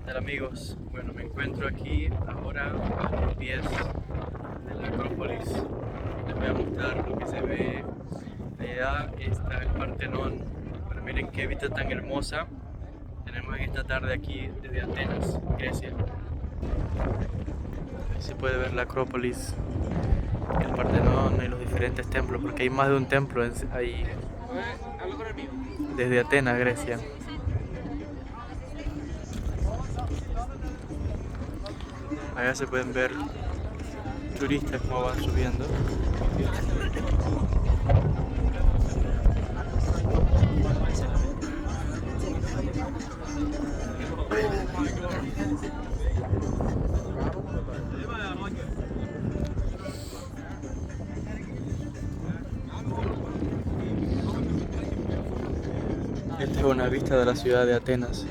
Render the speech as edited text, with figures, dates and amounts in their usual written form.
¿Qué tal, amigos? Bueno, me encuentro aquí ahora a los pies de la Acrópolis. Les voy a mostrar lo que se ve. Allá está el Partenón. Pero miren qué vista tan hermosa tenemos en esta tarde aquí desde Atenas, Grecia. Ahí se puede ver la Acrópolis, el Partenón y los diferentes templos, porque hay más de un templo ahí desde Atenas, Grecia. Allá se pueden ver turistas como van subiendo. Esta es una vista de la ciudad de Atenas.